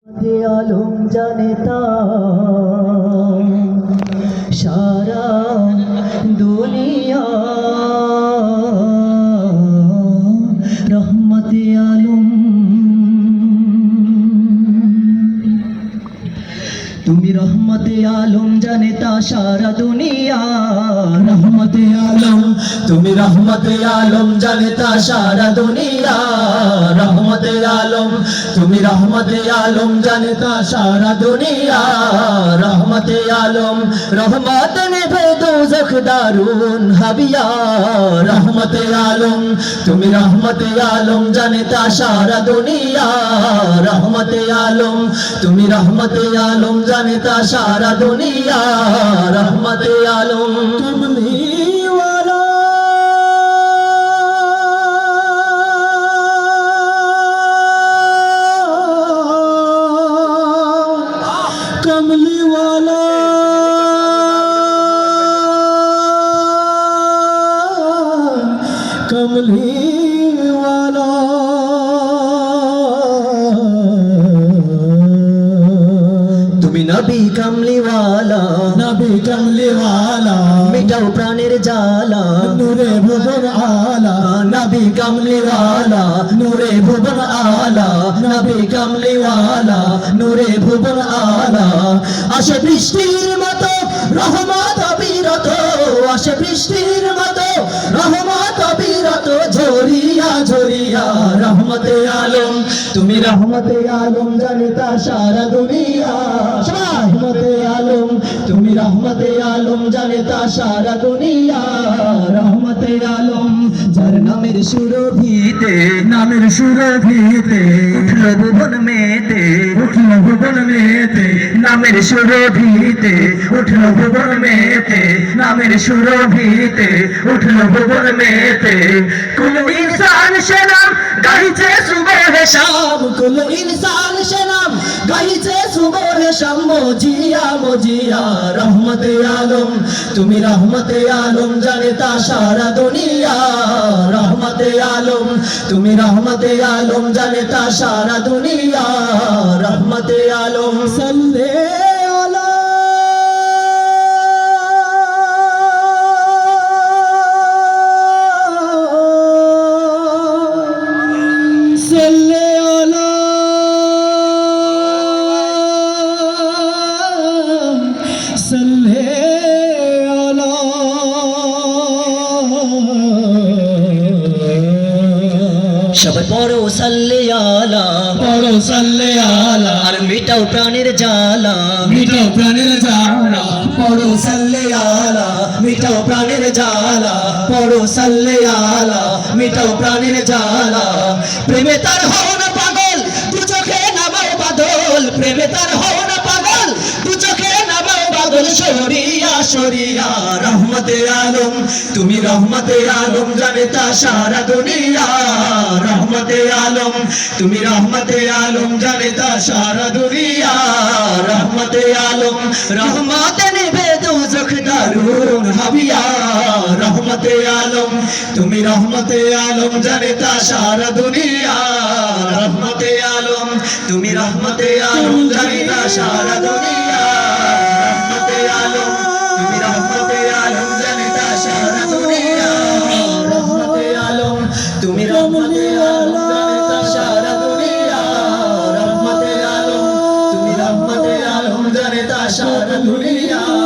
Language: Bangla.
दे आलम जानता सारा दुनिया रहमत आलम তুমি রহমতে আলম জানেতা সারা দুনিয়া রহমতে আলম তুমি রহমতে আলম জানেতা সারা দুনিয়া রহমতে আলম তুমি রহমতে আলম জানেতা সারা দুনিয়া রহমতে আলম রহমত নেভে দোজখ দারুন হাবিয়া রহমতে আলম তুমি রহমতে আলম জানেতা সারা দুনিয়া রহমতে আলম তুমি রহমতে আলম जानता सारा दुनिया रहमत आलम कमली वाला कमली वाला कमली वाला नबी कमली वाला मिटाओ प्राणेर जाला नूरे भुवन आला नबी कमली वाला नूरे भुवन आला नबी कमली वाला नूरे भुवन आला आशे बृष्टिर मतो रहमत अविरत आशे बृष्टिर मतो रहमत अविरत झरिया झरिया रहमते आलम তুমি রহমতে আলম জানেতা সারা দুনিয়া রহমতে আলম তুমি রহমতে আলম জানেতা সারা দুনিয়া রহমতে আলম যার নামের সুরভিতে উঠল ভুবন মেতে নামের সুরভিতে উঠল ভুবন মেতে নামের সুরভিতে উঠল ভুবন মেতে কোন ইনসান সে নাম গাইছে সুবহ শাম কোন ইনসান সে নাম গাইছে সুবহ শাম মোজিয়া মোজিয়া রহমতে আলম তুমি রহমতে আলম জানেতা সারা দুনিয়া রহমতে আলম তুমি রহমতে আলম জানেতা সারা দুনিয়া রহমতে আলম সাল্লে আলা সাল্লে আলা সাল্লে আলা সবাই পড়ো সাল্লে আলা আর মিটাও প্রাণের জ্বালা পড়ো সাল্লে আলা মিটাও প্রাণের জ্বালা পড়ো সাল্লে আলা মিটাও প্রাণের জ্বালা প্রেমে তার হও না পাগল দু চোখে নামাও বাদল প্রেমে তার হও না পাগল দু চোখে নামাও বাদল সরিয়া সরিয়া রহমতে আলম তুমি রহমতে আলম জানেতা সারা দুনিয়া রহমতে আলম তুমি রহমতে আলম জানেতা সারা দুনিয়া রহমতে আলম রহমত নেবে দোজখ দারুন হাবিয়া রহমতে আলম তুমি রহমতে আলম জানেতা সারা দুনিয়া রহমতে আলম তুমি রহমতে আলম জানেতা সারা দুনিয়া রহমতে আলম তুমি রহমতে আলম জানেতা সারা দুনিয়া রহমতে আলম তুমি রহমতে আলম জানেতা সারা দুনিয়া রহমতে আলম তুমি রহমতে আলম জানেতা সারা দুনিয়া